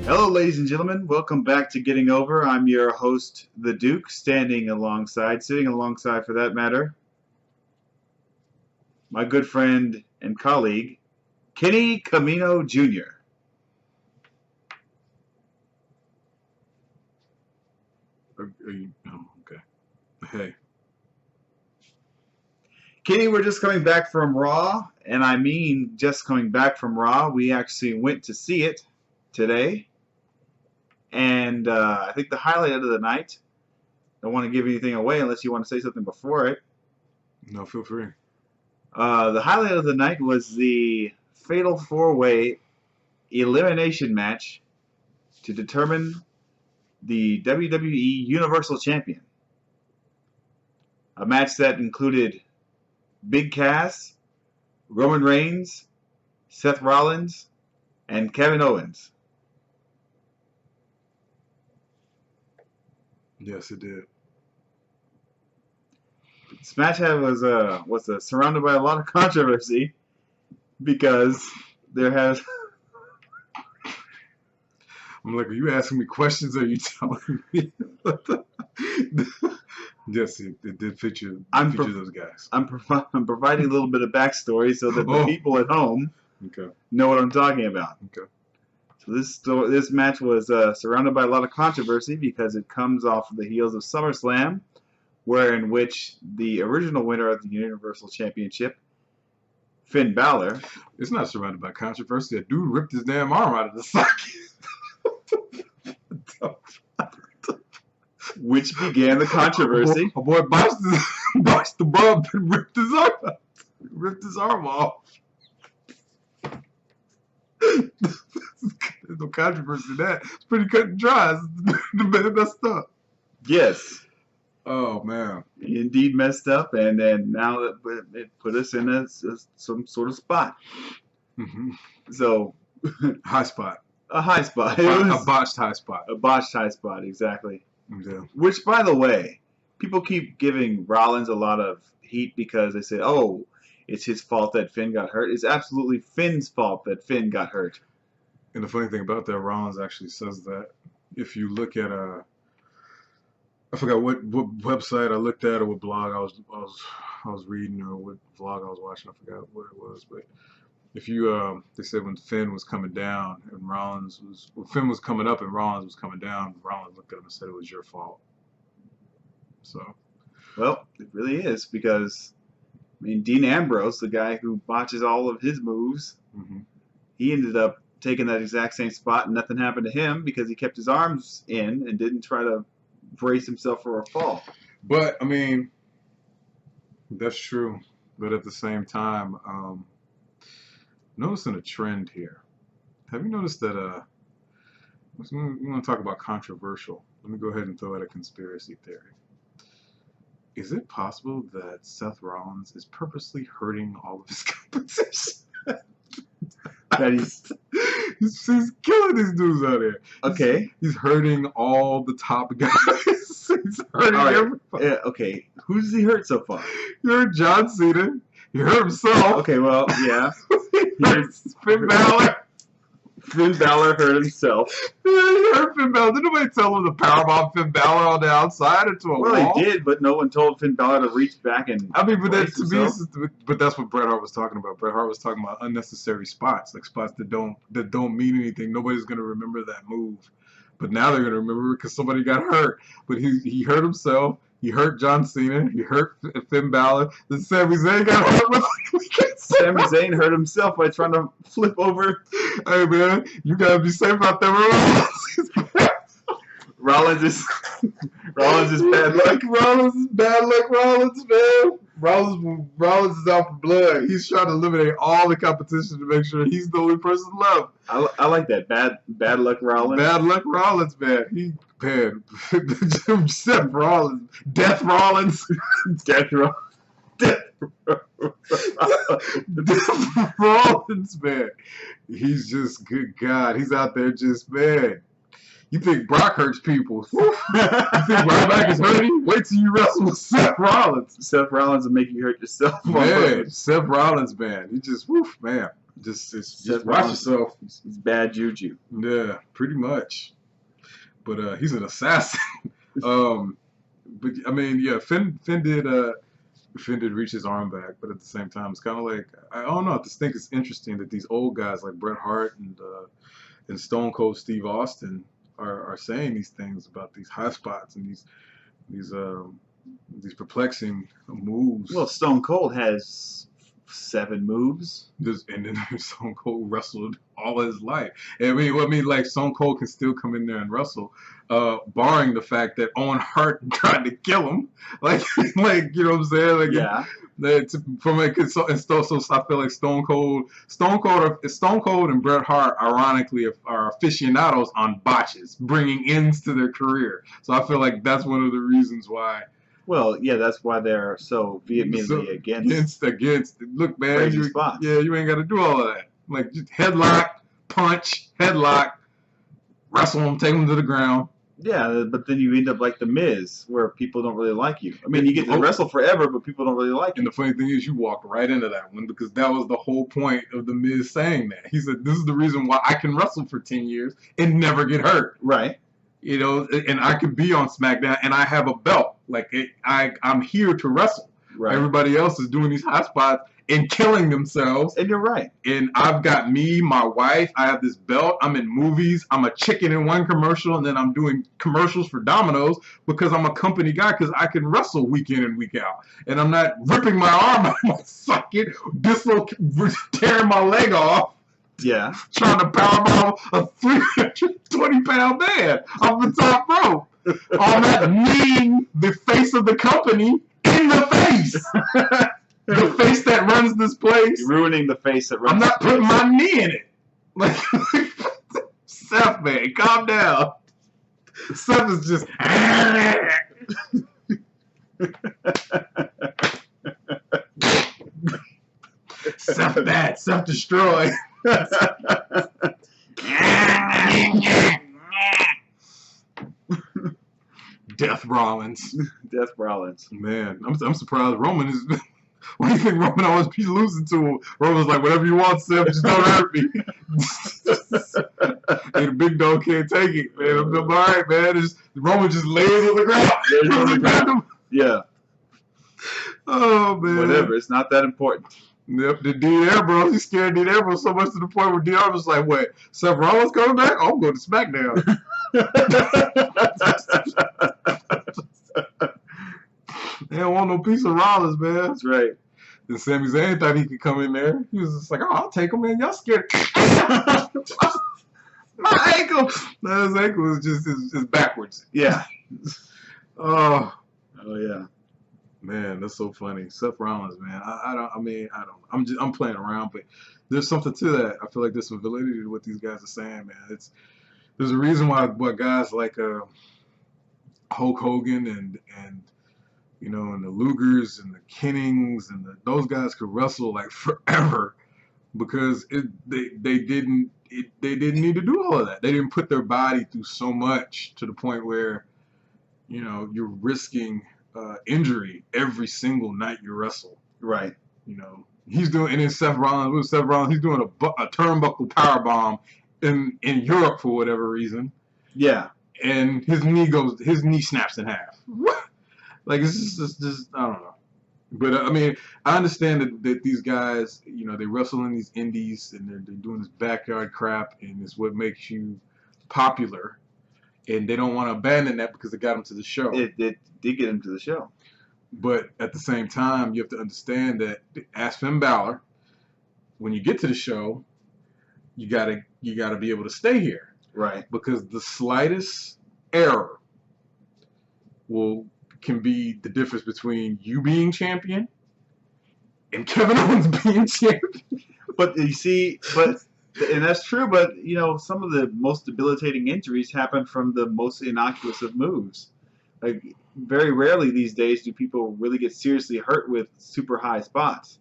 Hello, ladies and gentlemen. Welcome back to Getting Over. I'm your host, The Duke, sitting alongside for that matter, my good friend and colleague, Kenny Camino Jr. Okay. Hey. Kenny, we're just coming back from Raw, and I mean just coming back from Raw. We actually went to see it today, and I think the highlight of the night, I don't want to give anything away unless you want to say something before it. No, feel free. The highlight of the night was the Fatal 4-Way elimination match to determine the WWE Universal Champion. A match that included Big Cass, Roman Reigns, Seth Rollins, and Kevin Owens. Yes, it did. This match was surrounded by a lot of controversy because there has. I'm like, are you asking me questions or are you telling me? Yes, it did feature those guys. I'm providing a little bit of backstory so that the people at home know what I'm talking about. Okay. So this match was surrounded by a lot of controversy because it comes off of the heels of SummerSlam, in which the original winner of the Universal Championship, Finn Balor. It's not surrounded by controversy. A dude ripped his damn arm out of the socket. Which began the controversy. A boy botched the bump and ripped his arm out. Ripped his arm off. There's no controversy in that. It's pretty cut and dry. The man messed up. Yes. Oh, man. He indeed messed up, and then now it put us in some sort of spot. Mm-hmm. So. High spot. A high spot. A botched high spot. A botched high spot, exactly. Yeah. Which, by the way, people keep giving Rollins a lot of heat because they say, oh, it's his fault that Finn got hurt. It's absolutely Finn's fault that Finn got hurt. And the funny thing about that, Rollins actually says that if you look at I forgot what website I looked at or what blog I was reading or what vlog I was watching. I forgot what it was, but if you they said when Finn was coming down and Finn was coming up and Rollins was coming down, Rollins looked at him and said it was your fault. So, well, it really is because Dean Ambrose, the guy who botches all of his moves, he ended up taking that exact same spot and nothing happened to him because he kept his arms in and didn't try to brace himself for a fall. But that's true. But at the same time, noticing a trend here. Have you noticed that we want to talk about controversial. Let me go ahead and throw out a conspiracy theory. Is it possible that Seth Rollins is purposely hurting all of his competition? That he's killing these dudes out there. Okay. He's hurting all the top guys. He's hurting everybody. Okay. Who does he hurt so far? He hurt John Cena. He hurt himself. Okay, well, yeah. He hurt Finn Balor. Finn Balor hurt himself. Yeah, he hurt Finn Balor. Did nobody tell him to powerbomb Finn Balor on the outside into a wall? Well, he did, but no one told Finn Balor to reach back and. I mean, but that's what Bret Hart was talking about. Bret Hart was talking about unnecessary spots, like spots that don't mean anything. Nobody's gonna remember that move, but now they're gonna remember it because somebody got hurt. But he hurt himself. He hurt John Cena. He hurt Finn Balor. Then Sami Zayn got hurt. Sami Zayn hurt himself by trying to flip over. Hey man, you gotta be safe out there. Rollins is bad luck. Rollins is bad luck. Rollins, man. Rollins is out for blood. He's trying to eliminate all the competition to make sure he's the only person left. I like that. Bad luck Rollins. Bad luck Rollins, man. Seth Rollins. Death Rollins. Death Rollins, man. He's just, good God. He's out there just, man. You think Brock hurts people. You think Ryback is hurting? Wait till you wrestle with Seth Rollins. Seth Rollins will make you hurt yourself. Man, Seth Rollins, man. He just, man. Just watch yourself. It's bad juju. Yeah, pretty much. But he's an assassin. But I mean, yeah, Finn did reach his arm back, but at the same time, it's kind of like I don't know. I just think it's interesting that these old guys like Bret Hart and Stone Cold Steve Austin are saying these things about these high spots and these perplexing moves. Well, Stone Cold has 7 moves. And then Stone Cold wrestled all his life. I mean, like Stone Cold can still come in there and wrestle, barring the fact that Owen Hart tried to kill him. Like you know what I'm saying? Like, yeah. So I feel like Stone Cold and Bret Hart, ironically, are aficionados on botches, bringing ends to their career. So I feel like that's one of the reasons why. Well, yeah, that's why they're so vehemently against. Look, man, you ain't got to do all of that. Like just headlock, punch, wrestle them, take them to the ground. Yeah, but then you end up like The Miz, where people don't really like you. I mean, you get to wrestle forever, but people don't really like you. And the funny thing is, you walked right into that one because that was the whole point of The Miz saying that. He said, "This is the reason why I can wrestle for 10 years and never get hurt." Right. You know, and I could be on SmackDown and I have a belt. Like I'm here to wrestle. Right. Everybody else is doing these hot spots and killing themselves. And you're right. And I've got me, my wife, I have this belt, I'm in movies, I'm a chicken in one commercial, and then I'm doing commercials for Domino's because I'm a company guy because I can wrestle week in and week out. And I'm not ripping my arm out of my socket, tearing my leg off. Yeah. Trying to powerbomb a 320-pound man off the top rope. On that kneeing the face of the company in the face. The face that runs this place. You're ruining the face that runs I'm not putting my knee in it. Like, Seth, man, calm down. Seth is just. Seth bad, Seth destroy. Death Rollins. Death Rollins. Man, I'm surprised Roman is. What do you think Roman always be losing to him? Roman's like, whatever you want, Seth, just don't hurt me. Hey, the big dog can't take it, man. I'm all right, man. Roman just lays on the ground. Yeah. Oh, man. Whatever, it's not that important. Yep, the Dean Ambrose, he's scared Dean Ambrose so much to the point where Dean Ambrose is like, wait, Seth Rollins coming back? Oh, I'm going to SmackDown. They don't want no piece of Rollins, man. That's right. And Sami Zayn thought he could come in there. He was just like, oh, I'll take him, man. Y'all scared. My ankle. No, his ankle is just backwards. Yeah. Oh, yeah. Man, that's so funny. Seth Rollins, man. I'm playing around, but there's something to that. I feel like there's some validity to what these guys are saying, man. There's a reason why guys like Hulk Hogan and you know, and the Lugers and the Kennings and those guys could wrestle like forever because they didn't need to do all of that. They didn't put their body through so much to the point where, you know, you're risking injury every single night you wrestle. Right. You know, he's doing, and then Seth Rollins, he's doing a turnbuckle powerbomb in Europe for whatever reason. Yeah. And his knee snaps in half. What? Like, it's just I don't know. But, I mean, I understand that these guys, you know, they wrestle in these indies and they're doing this backyard crap and it's what makes you popular. And they don't want to abandon that because it got them to the show. It did get them to the show. But at the same time, you have to understand that, ask Finn Balor, when you get to the show, you gotta be able to stay here. Right. Because the slightest error can be the difference between you being champion and Kevin Owens being champion. But you see, and that's true, but you know, some of the most debilitating injuries happen from the most innocuous of moves. Like, very rarely these days do people really get seriously hurt with super high spots.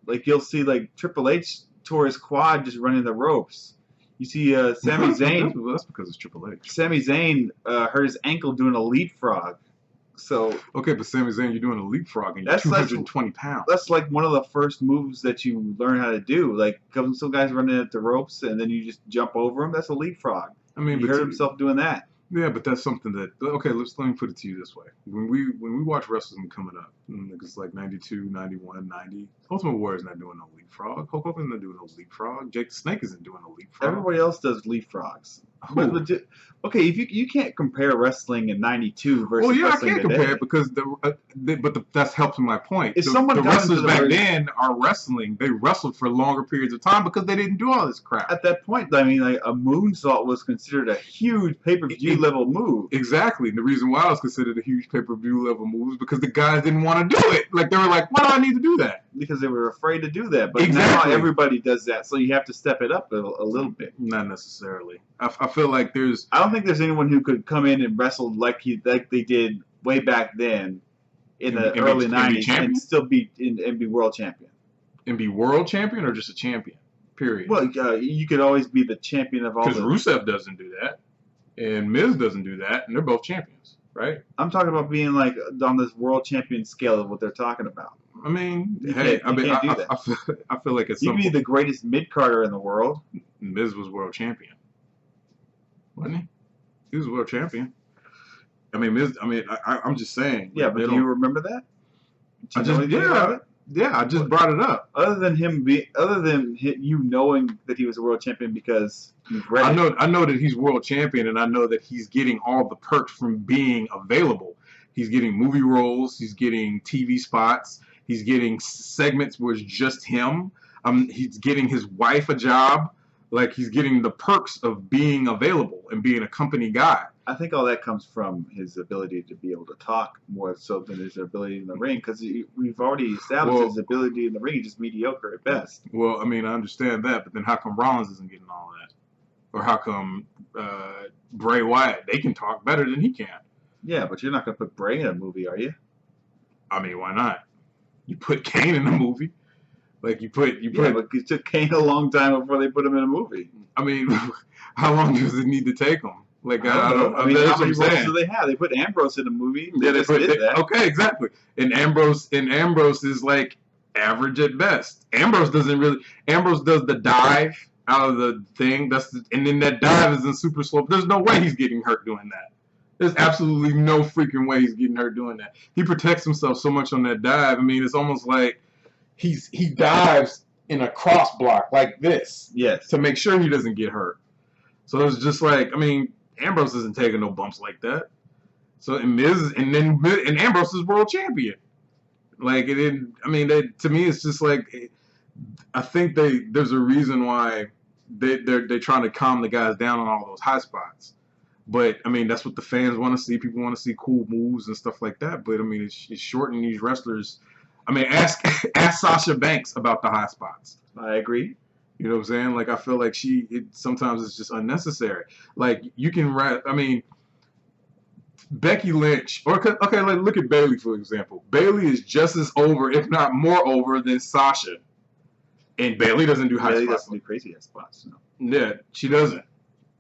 Like, you'll see, like, Triple H tore his quad just running the ropes. You see Sami Zayn. That's because it's Triple H. Sami Zayn hurt his ankle doing a leapfrog. So okay, but Sami Zayn, you're doing a leapfrog and you're that's 220 pounds. That's like one of the first moves that you learn how to do. Like some guys running at the ropes and then you just jump over them. That's a leapfrog. I mean, He hurt himself doing that. Yeah, but that's something that okay. Let me put it to you this way: when we watch wrestling coming up, it's like 92, 91, 90. Ultimate Warrior's not doing no leapfrog. Hulk Hogan's not doing no leapfrog. Jake the Snake isn't doing no leapfrog. Everybody else does leapfrogs. But okay, if you can't compare wrestling in '92 versus well, yeah, wrestling I can't today. compare it because that's helping my point. If someone the wrestlers back version, then are wrestling, they wrestled for longer periods of time because they didn't do all this crap. At that point, I mean, like a moonsault was considered a huge pay-per-view level move. Exactly. And the reason why it was considered a huge pay-per-view level move is because the guys didn't want to do it. Like they were like, "Why do I need to do that?" Because they were afraid to do that. But exactly. Now everybody does that, so you have to step it up a little bit. Not necessarily. I feel like there's. I don't think there's anyone who could come in and wrestle like they did way back then in the early '90s and still be and be world champion. And be world champion or just a champion? Period. Well, you could always be the champion of all. Because Rusev doesn't do that, and Miz doesn't do that, and they're both champions, right? I'm talking about being like on this world champion scale of what they're talking about. I mean, you can't do that. I feel like it's. You can be the greatest mid-carder in the world. Miz was world champion, wasn't he? He was world champion. I mean, Miz. I mean, I'm just saying. Yeah, but do you remember that? I just brought it up. Other than you knowing that he was a world champion because you've read I know that he's world champion, and I know that he's getting all the perks from being available. He's getting movie roles. He's getting TV spots. He's getting segments where it's just him. He's getting his wife a job. Like he's getting the perks of being available and being a company guy. I think all that comes from his ability to be able to talk more so than his ability in the ring, because we've already established his ability in the ring is just mediocre at best. Well, I mean, I understand that, but then how come Rollins isn't getting all that? Or how come Bray Wyatt, they can talk better than he can? Yeah, but you're not going to put Bray in a movie, are you? I mean, why not? You put Kane in a movie. Like you put. Yeah, but it took Kane a long time before they put him in a movie. I mean, how long does it need to take him? Like I don't know. I mean, how many roles do they have? They put Ambrose in a movie. Yeah, they did that. Okay, exactly. And Ambrose is like average at best. Ambrose does the dive out of the thing. And then that dive is in super slow. There's no way he's getting hurt doing that. There's absolutely no freaking way he's getting hurt doing that. He protects himself so much on that dive. I mean, it's almost like he dives in a cross block like this. Yes. To make sure he doesn't get hurt. So it's just like, I mean, Ambrose isn't taking no bumps like that. So and Ambrose is world champion. Like it didn't. I mean, to me, it's just like I think there's a reason why they're trying to calm the guys down on all those high spots. But I mean, that's what the fans want to see. People want to see cool moves and stuff like that. But I mean, it's shortening these wrestlers. I mean, ask Sasha Banks about the high spots. I agree. You know what I'm saying? Like, I feel like sometimes it's just unnecessary. Like, you can I mean, Becky Lynch, okay, like, look at Bayley, for example. Bayley is just as over, if not more over, than Sasha. And Bayley doesn't do high spots. Bayley doesn't do crazy high spots, no. Yeah, she doesn't.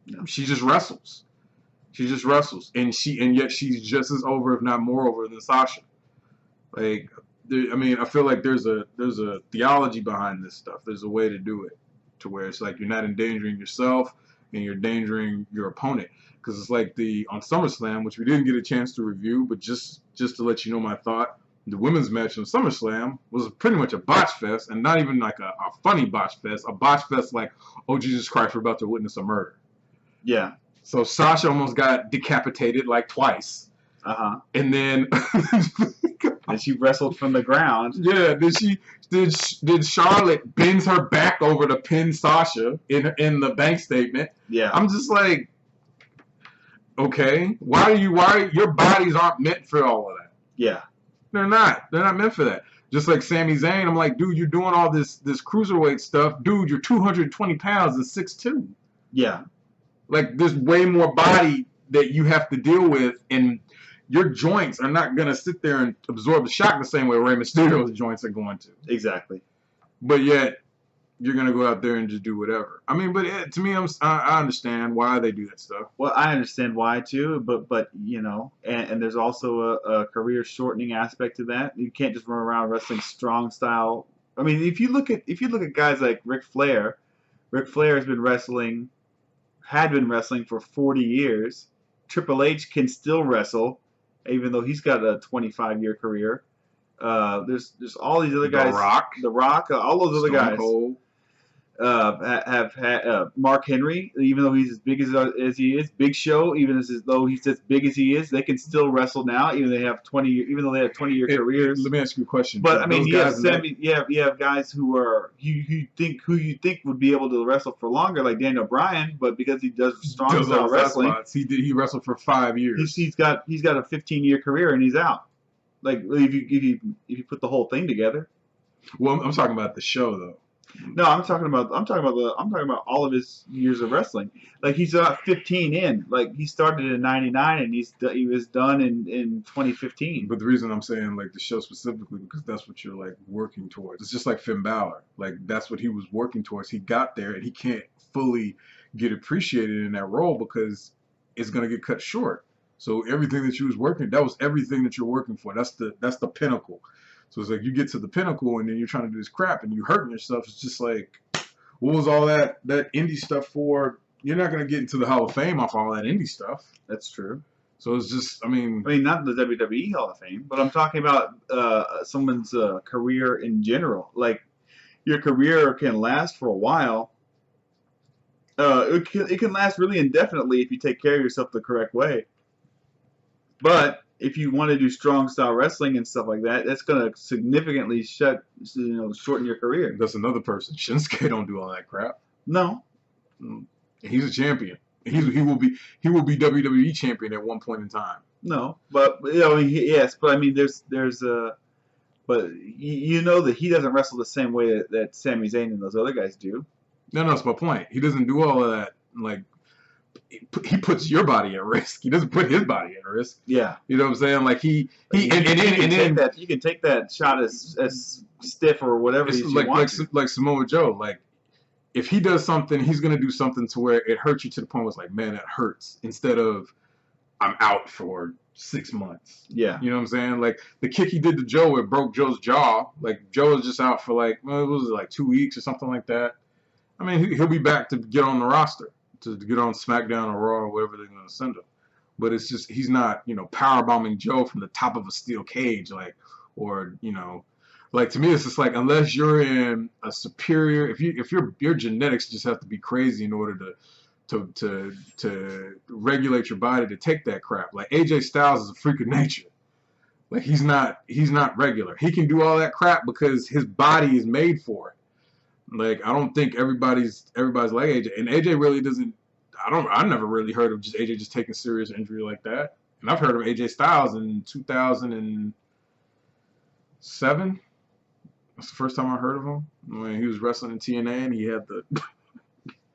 No. She just wrestles. She just wrestles. And yet she's just as over, if not more over, than Sasha. Like, I mean, I feel like there's a theology behind this stuff. There's a way to do it to where it's like you're not endangering yourself and you're endangering your opponent. Because it's like on SummerSlam, which we didn't get a chance to review, but just to let you know my thought, the women's match on SummerSlam was pretty much a botch fest, and not even like a funny botch fest, a botch fest like, oh Jesus Christ, we're about to witness a murder. Yeah. So Sasha almost got decapitated like twice. Uh-huh. And then and she wrestled from the ground. Yeah, did Charlotte bends her back over to pin Sasha in the bank statement? Yeah. I'm just like, okay, why your bodies aren't meant for all of that? Yeah. They're not meant for that. Just like Sami Zayn, I'm like, dude, you're doing all this cruiserweight stuff. Dude, you're 220 pounds and 6'2". Yeah. Like, there's way more body that you have to deal with, and your joints are not going to sit there and absorb the shock the same way Rey Mysterio's joints are going to. Exactly. But yet, you're gonna go out there and just do whatever. I mean, but to me, I understand why they do that stuff. Well, I understand why too, but you know, and there's also a career shortening aspect to that. You can't just run around wrestling strong style. I mean, if you look at guys like Ric Flair, Ric Flair had been wrestling for 40 years. Triple H can still wrestle, even though he's got a 25-year career. There's all these other guys. The Rock, all those other guys. Cold. Have had Mark Henry, even though he's as big as he is. Big Show, even as though he's as big as he is, they can still wrestle now, even though they have 20-year careers. Let me ask you a question. But I mean, you have guys who are you think would be able to wrestle for longer, like Daniel Bryan, but because he does strong style wrestling, he wrestled for 5 years. He's got a 15-year career and he's out. Like if you put the whole thing together. Well, I'm talking about the show though. No, I'm talking about all of his years of wrestling. Like he's 15 in. Like he started in '99 and he was done in 2015. But the reason I'm saying like the show specifically because that's what you're like working towards. It's just like Finn Balor. Like that's what he was working towards. He got there and he can't fully get appreciated in that role because it's gonna get cut short. So everything that you was working, that was everything that you're working for. That's the pinnacle. So it's like you get to the pinnacle and then you're trying to do this crap and you're hurting yourself. It's just like, what was all that indie stuff for? You're not going to get into the Hall of Fame off all that indie stuff. That's true. So it's just, I mean, not the WWE Hall of Fame, but I'm talking about someone's career in general. Like your career can last for a while. It can last really indefinitely if you take care of yourself the correct way. But if you want to do strong style wrestling and stuff like that, that's going to significantly shorten your career. That's another person. Shinsuke don't do all that crap. No, he's a champion. He will be WWE champion at one point in time. No, but yes, but I mean, but you know that he doesn't wrestle the same way that Sami Zayn and those other guys do. No, that's my point. He doesn't do all of that like. He puts your body at risk. He doesn't put his body at risk. Yeah, you know what I'm saying? Like you can take that shot as stiff or whatever you want. Like Samoa Joe. Like if he does something, he's gonna do something to where it hurts you to the point where it's like, man, that hurts. Instead of I'm out for 6 months. Yeah, you know what I'm saying? Like the kick he did to Joe, it broke Joe's jaw. Like Joe was just out for like it was like 2 weeks or something like that. I mean, he'll be back to get on the roster. To get on SmackDown or Raw or whatever they're going to send him. But it's just, he's not, powerbombing Joe from the top of a steel cage, like, or, like to me, it's just like, unless you're in a superior, if your genetics just have to be crazy in order to regulate your body to take that crap. Like AJ Styles is a freak of nature. Like he's not regular. He can do all that crap because his body is made for it. Like I don't think everybody's like AJ, and AJ really doesn't. I never really heard of just AJ just taking serious injury like that. And I've heard of AJ Styles in 2007. That's the first time I heard of him when he was wrestling in TNA and he had the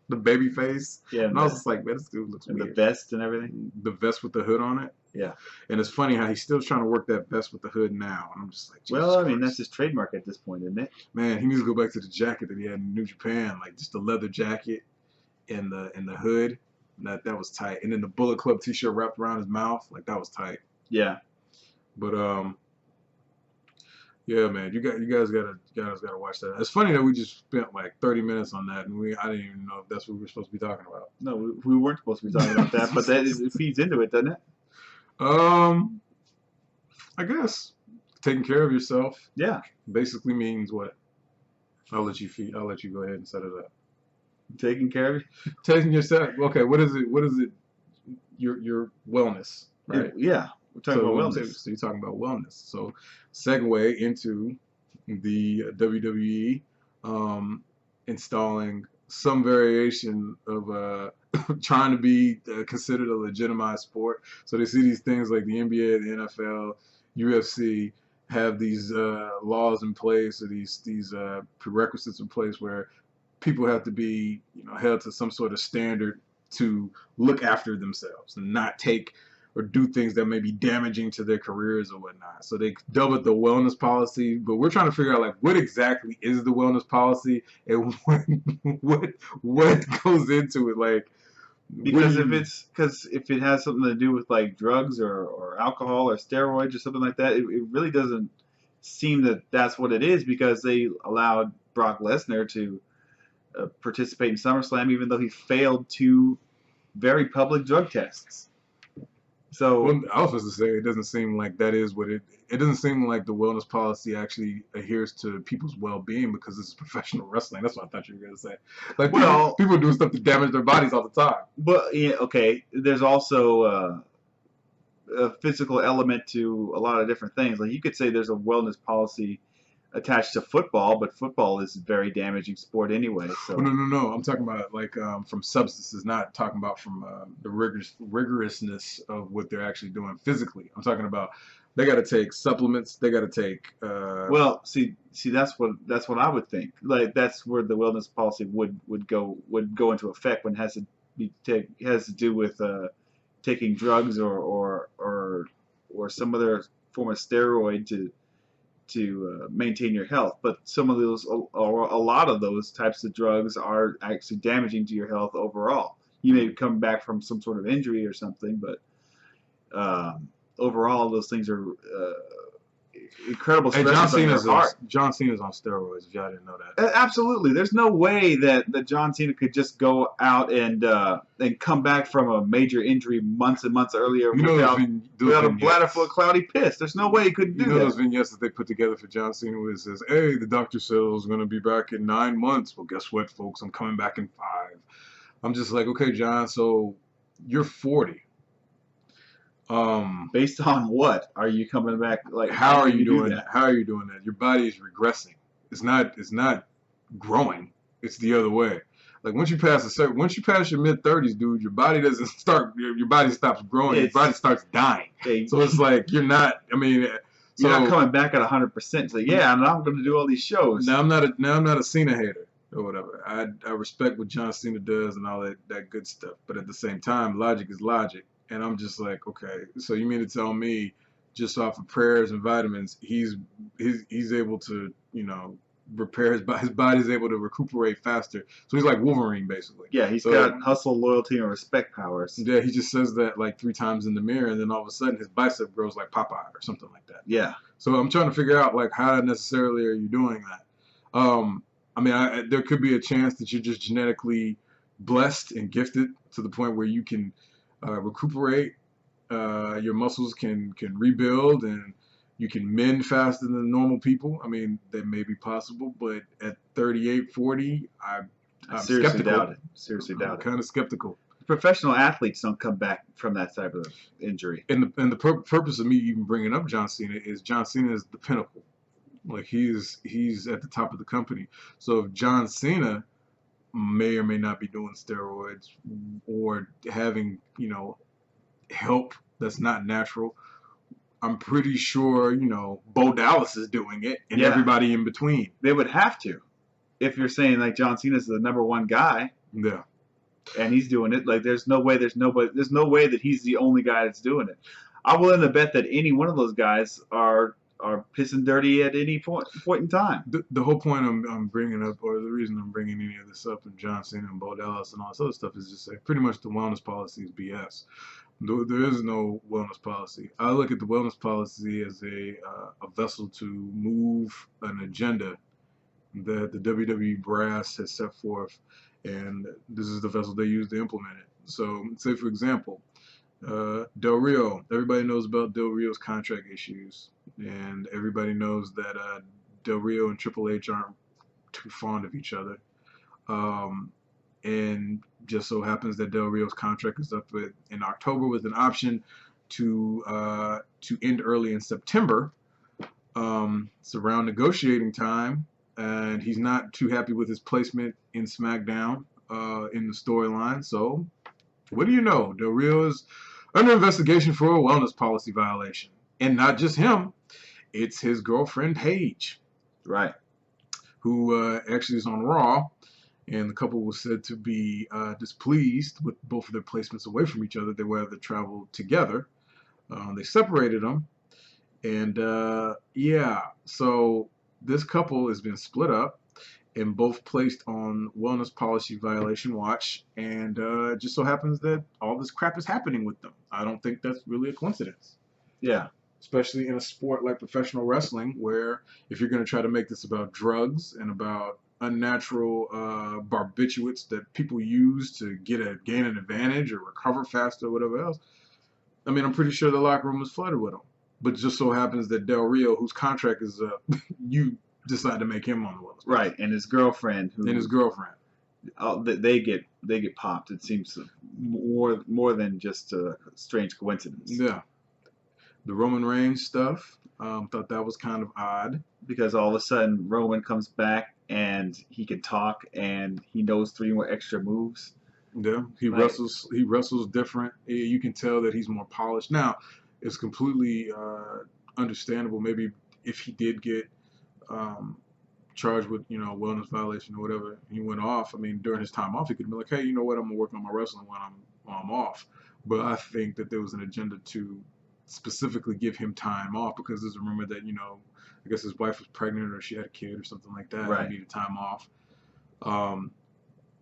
the baby face. Yeah, and I was just like, man, this dude looks weird. The vest and everything. The vest with the hood on it. Yeah. And it's funny how he's still trying to work that vest with the hood now. And I'm just like, well, I mean, that's his trademark at this point, isn't it? Man, he needs to go back to the jacket that he had in New Japan, like just the leather jacket and the hood. That was tight. And then the Bullet Club t-shirt wrapped around his mouth, like that was tight. Yeah. But yeah, man, you guys gotta watch that. It's funny that we just spent like 30 minutes on that, and I didn't even know if that's what we were supposed to be talking about. No, we weren't supposed to be talking about that, but it feeds into it, doesn't it? I guess taking care of yourself. Yeah. Basically means what? I'll let you go ahead and set it up. Taking care of you. Taking yourself. Okay, what is it? Your wellness, right? Yeah. We're talking about wellness. So you're talking about wellness. So segue into the WWE installing some variation of trying to be considered a legitimized sport. So they see these things like the NBA, the NFL, UFC have these laws in place or these prerequisites in place where people have to be held to some sort of standard to look after themselves and not take or do things that may be damaging to their careers or whatnot. So they dub it the wellness policy, but we're trying to figure out like what exactly is the wellness policy and what goes into it. Like, Because if it has something to do with like drugs or alcohol or steroids or something like that, it really doesn't seem that that's what it is, because they allowed Brock Lesnar to participate in SummerSlam even though he failed two very public drug tests. So well, I was supposed to say it doesn't seem like that is what it. It doesn't seem like the wellness policy actually adheres to people's well-being because this is professional wrestling. That's what I thought you were gonna say. Like, well, people do stuff to damage their bodies all the time. but yeah, okay. There's also a physical element to a lot of different things. Like you could say there's a wellness policy attached to football, but football is a very damaging sport anyway. So Well, no. I'm talking about like from substances, not talking about from the rigorousness of what they're actually doing physically. I'm talking about they got to take supplements. They got to take. well, see, that's what I would think. Like that's where the wellness policy would go into effect when it has to do with taking drugs or some other form of steroid to maintain your health. But some of those, or a lot of those types of drugs are actually damaging to your health overall. You may come back from some sort of injury or something, but overall those things are incredible Hey, stresses on your heart. John Cena's on steroids. If y'all didn't know that. Absolutely, there's no way that John Cena could just go out and come back from a major injury months and months earlier without a bladder full of cloudy piss. There's no way he could do that. Those vignettes that they put together for John Cena where it says, "Hey, the doctor says I was going to be back in 9 months." Well, guess what, folks? I'm coming back in 5. I'm just like, okay, John. So you're 40. Based on what are you coming back? Like, how are you doing that? How are you doing that? Your body is regressing. It's not growing. It's the other way. Like once you pass your mid-30s, dude, your body doesn't start. Your body stops growing. Your body starts dying. So it's like you're not. I mean, you're not coming back at 100%. So yeah, I'm not going to do all these shows. Now I'm not a Cena hater or whatever. I respect what John Cena does and all that good stuff. But at the same time, logic is logic. And I'm just like, okay, so you mean to tell me just off of prayers and vitamins, he's able to, repair his body's able to recuperate faster. So he's like Wolverine, basically. Yeah, he's got hustle, loyalty, and respect powers. Yeah, he just says that like 3 times in the mirror, and then all of a sudden his bicep grows like Popeye or something like that. Yeah. So I'm trying to figure out like how necessarily are you doing that? I mean, there could be a chance that you're just genetically blessed and gifted to the point where you can recuperate, your muscles can rebuild, and you can mend faster than normal people. I mean, that may be possible, but at 38, 40, I'm seriously skeptical. doubt it. Seriously doubt it. Kind of skeptical. Professional athletes don't come back from that type of injury. And the purpose of me even bringing up John Cena is the pinnacle. Like he's at the top of the company. So if John Cena may or may not be doing steroids or having, help that's not natural, I'm pretty sure, Bo Dallas is doing it and everybody in between. They would have to. If you're saying like John Cena's the #1 guy. Yeah. And he's doing it, like there's no way that he's the only guy that's doing it. I'm willing to bet that any one of those guys are pissing dirty at any point in time. The whole point I'm bringing up, or the reason I'm bringing any of this up, and John Cena and Bo Dallas and all this other stuff, is just like pretty much the wellness policy is BS. There is no wellness policy. I look at the wellness policy as a vessel to move an agenda that the WWE brass has set forth, and this is the vessel they use to implement it. So, say for example, Del Rio. Everybody knows about Del Rio's contract issues, and everybody knows that Del Rio and Triple H aren't too fond of each other. And just so happens that Del Rio's contract is up in October with an option to end early in September. It's around negotiating time, and he's not too happy with his placement in SmackDown in the storyline. So, what do you know? Del Rio is under investigation for a wellness policy violation. And not just him, it's his girlfriend, Paige. Right. Who actually is on Raw. And the couple was said to be displeased with both of their placements away from each other. They would rather travel together. They separated them, and yeah, so this couple has been split up and both placed on wellness policy violation watch, and it just so happens that all this crap is happening with them. I don't think that's really a coincidence. Yeah. Especially in a sport like professional wrestling, where if you're going to try to make this about drugs and about unnatural barbiturates that people use to gain an advantage or recover faster or whatever else, I mean, I'm pretty sure the locker room was flooded with them. But it just so happens that Del Rio, whose contract is up, you decide to make him on the wellness. Right, and his girlfriend. They get popped. It seems more than just a strange coincidence. Yeah. The Roman Reigns stuff, thought that was kind of odd. Because all of a sudden Roman comes back and he can talk and he knows 3 more extra moves. Yeah, he wrestles different. You can tell that he's more polished. Now, it's completely understandable. Maybe if he did get charged with, wellness violation or whatever, he went off. I mean, during his time off, he could be like, hey, you know what? I'm gonna work on my wrestling when I'm off. But I think that there was an agenda to specifically give him time off because there's a rumor that I guess his wife was pregnant or she had a kid or something like that. Right. And needed time off.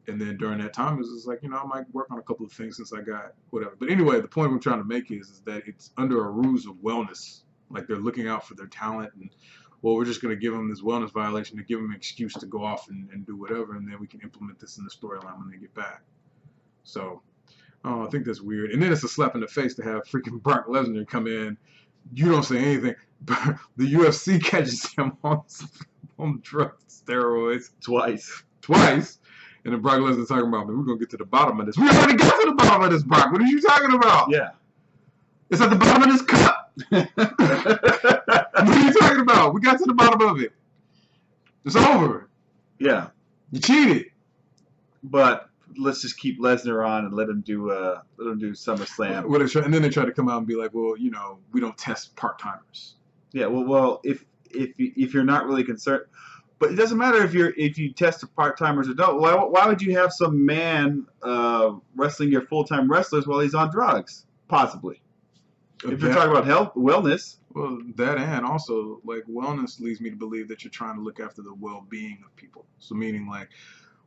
And then during that time, it was just like, I might work on a couple of things since I got whatever. But anyway, the point I'm trying to make is that it's under a ruse of wellness. Like they're looking out for their talent and, well, we're just going to give them this wellness violation to give them an excuse to go off and do whatever. And then we can implement this in the storyline when they get back. So, I think that's weird. And then it's a slap in the face to have freaking Brock Lesnar come in. You don't say anything. But the UFC catches him on drugs, steroids. Twice. And then Brock Lesnar talking about, man, we're going to get to the bottom of this. We already got to the bottom of this, Brock. What are you talking about? Yeah. It's at the bottom of this cup. What are you talking about? We got to the bottom of it. It's over. Yeah. You cheated. But let's just keep Lesnar on and let him do SummerSlam. Well, and then they try to come out and be like, well, we don't test part-timers. Yeah, well, if you're not really concerned, but it doesn't matter if you test the part-timers or don't. Why would you have some man wrestling your full-time wrestlers while he's on drugs? Possibly. If you're talking about health, wellness. Well, that and also, like, wellness leads me to believe that you're trying to look after the well-being of people. So meaning, like,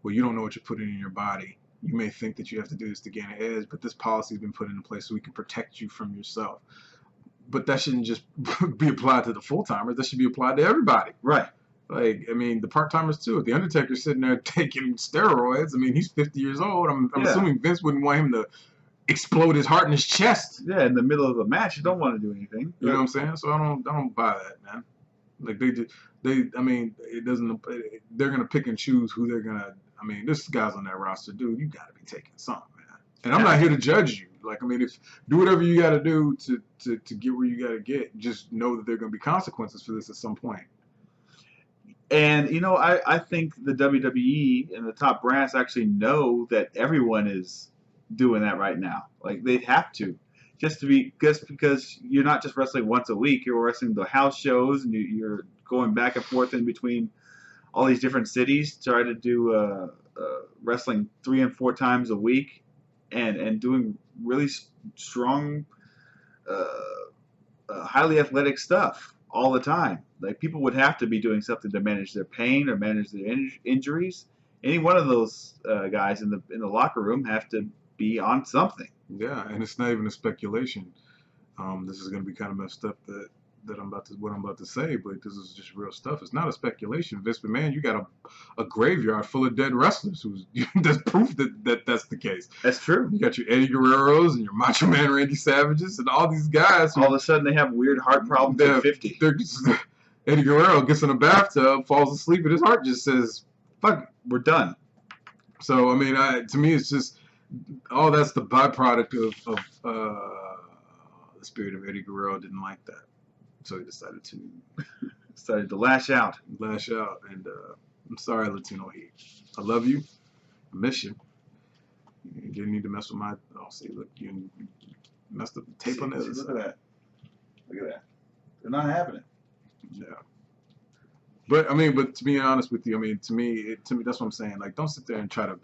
well, you don't know what you're putting in your body. You may think that you have to do this to gain an edge, but this policy has been put into place so we can protect you from yourself. But that shouldn't just be applied to the full-timers. That should be applied to everybody. Right. Like, I mean, the part-timers too. If the Undertaker's sitting there taking steroids, I mean, he's 50 years old. I'm assuming Vince wouldn't want him to explode his heart in his chest. Yeah, in the middle of a match, you don't want to do anything. You know what I'm saying? So I don't buy that, man. Like I mean, it doesn't. They're gonna pick and choose who they're gonna. I mean, this guy's on that roster, dude. You got to be taking something, man. And I'm not here to judge you. Like, I mean, if do whatever you got to do to get where you got to get. Just know that there are gonna be consequences for this at some point. And I think the WWE and the top brass actually know that everyone is doing that right now. Like they have to, just because you're not just wrestling once a week. You're wrestling the house shows, and you're going back and forth in between all these different cities, try to do wrestling 3 and 4 times a week, and doing really strong, highly athletic stuff all the time. Like people would have to be doing something to manage their pain or manage their injuries. Any one of those guys in the locker room have to be on something. Yeah, and it's not even a speculation. This is going to be kind of messed up that what I'm about to say, but this is just real stuff. It's not a speculation. Vince McMahon, you got a graveyard full of dead wrestlers that's proof that's the case. That's true. You got your Eddie Guerreros and your Macho Man Randy Savages and all these guys. All of a sudden they have weird heart problems at 50. Eddie Guerrero gets in a bathtub, falls asleep, and his heart just says, fuck it, we're done. So, I mean, to me, it's just, all that's the byproduct of the spirit of Eddie Guerrero didn't like that. So he decided to lash out. And I'm sorry, Latino Heat. I love you. I miss you. You didn't need to mess with my. Oh, see, look, you messed up the tape on this. Look at that. They're not having it. Yeah. But to be honest with you, I mean, to me, that's what I'm saying. Like, don't sit there and try to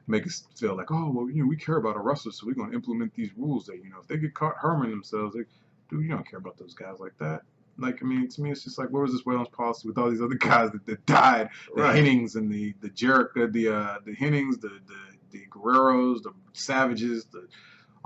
make us feel like, oh, well, we care about our wrestlers, so we're gonna implement these rules that, if they get caught harming themselves, dude, you don't care about those guys like that. Like, I mean, to me, it's just like, where was this wellness policy with all these other guys that died? The Hennings and the Jericho, the Hennings, the Guerreros, the Savages,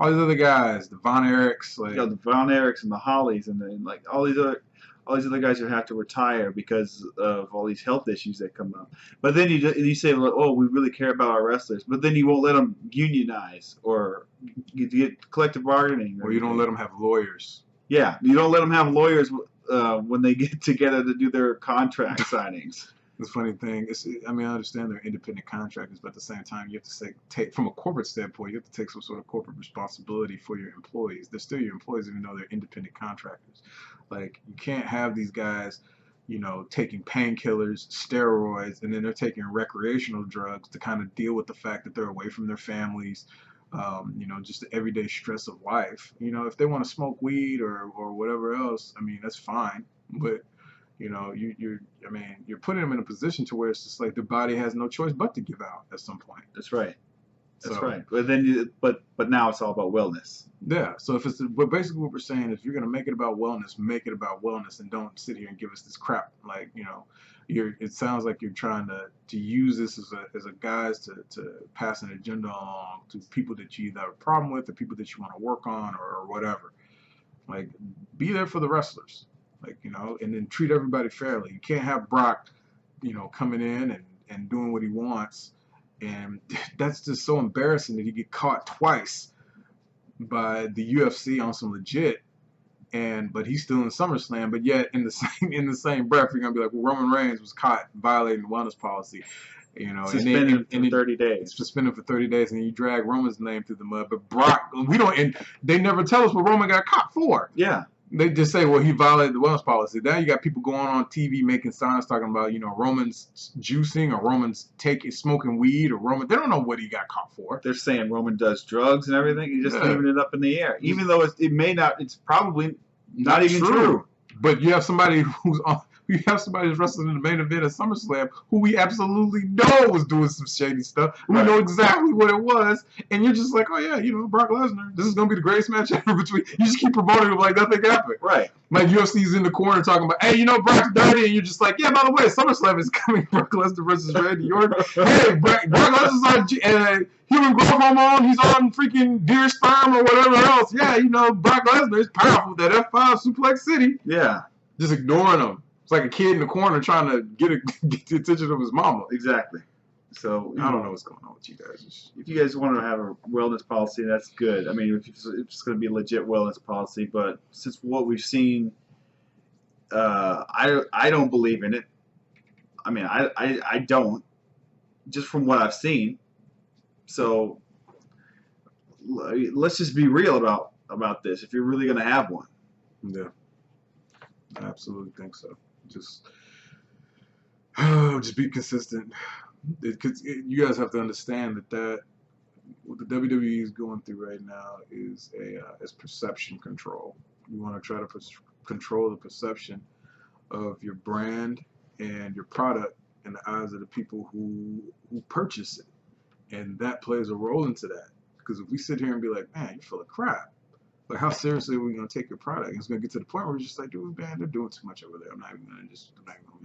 all these other guys, the Von Erichs, like, the Von Erichs and the Hollies, and then like all these other guys who have to retire because of all these health issues that come up. But then you say, oh, we really care about our wrestlers, but then you won't let them unionize or get collective bargaining, or you don't let them have lawyers. Yeah, you don't let them have lawyers when they get together to do their contract signings. The funny thing is, I mean, I understand they're independent contractors, but at the same time, you have to take from a corporate standpoint, you have to take some sort of corporate responsibility for your employees. They're still your employees, even though they're independent contractors. Like, you can't have these guys, you know, taking painkillers, steroids, and then they're taking recreational drugs to kind of deal with the fact that they're away from their families. You know, just the everyday stress of life. You know, if they want to smoke weed or whatever else, I mean, that's fine, but you know, you're putting them in a position to where it's just like the body has no choice but to give out at some point. That's right. That's right. But then, but now it's all about wellness. Yeah. So but basically what we're saying is, if you're gonna make it about wellness, make it about wellness, and don't sit here and give us this crap. Like, you know, it sounds like you're trying to use this as a guise to pass an agenda along to people that you either have a problem with, or people that you want to work on, or whatever. Like, be there for the wrestlers. Like, you know, and then treat everybody fairly. You can't have Brock, you know, coming in and doing what he wants. And that's just so embarrassing that he get caught twice by the UFC on some legit. But he's still in SummerSlam. But yet in the same breath, you're gonna be like, well, Roman Reigns was caught violating the wellness policy. You know, suspended for 30 days. Suspended for 30 days, and then you drag Roman's name through the mud. But Brock, and they never tell us what Roman got caught for. Yeah. They just say, well, he violated the wellness policy. Now you got people going on TV making signs talking about, you know, Roman's juicing, or Roman's smoking weed, or Roman. They don't know what he got caught for. They're saying Roman does drugs and everything. He's just leaving it up in the air, even though it may not. It's probably not even true. But you have somebody who's wrestling in the main event of SummerSlam who we absolutely know was doing some shady stuff. We know exactly what it was, and you're just like, oh yeah, you know, Brock Lesnar, this is gonna be the greatest match ever between. You just keep promoting him like nothing happened. Right. Like UFC's in the corner talking about, hey, you know, Brock's dirty, and you're just like, yeah, by the way, SummerSlam is coming. Brock Lesnar versus Randy Orton. Hey, Brock Lesnar's on human growth hormone. He's on freaking deer sperm or whatever else. Yeah, you know, Brock Lesnar is powerful. That F5 Suplex City. Yeah. Just ignoring him. It's like a kid in the corner trying to get the attention of his mama. Exactly. So I don't know what's going on with you guys. If you guys want to have a wellness policy, that's good. I mean, if it's going to be a legit wellness policy, but since what we've seen, I don't believe in it. I mean, I don't, just from what I've seen. So let's just be real about this. If you're really going to have one. Yeah. I absolutely think so. Just be consistent. You guys have to understand that what the WWE is going through right now is perception control. You want to try to control the perception of your brand and your product in the eyes of the people who purchase it, and that plays a role into that. Because if we sit here and be like, man, you're full of crap. Like, how seriously are we going to take your product? It's going to get to the point where we're just like, dude, man, they're doing too much over there. I'm not even going to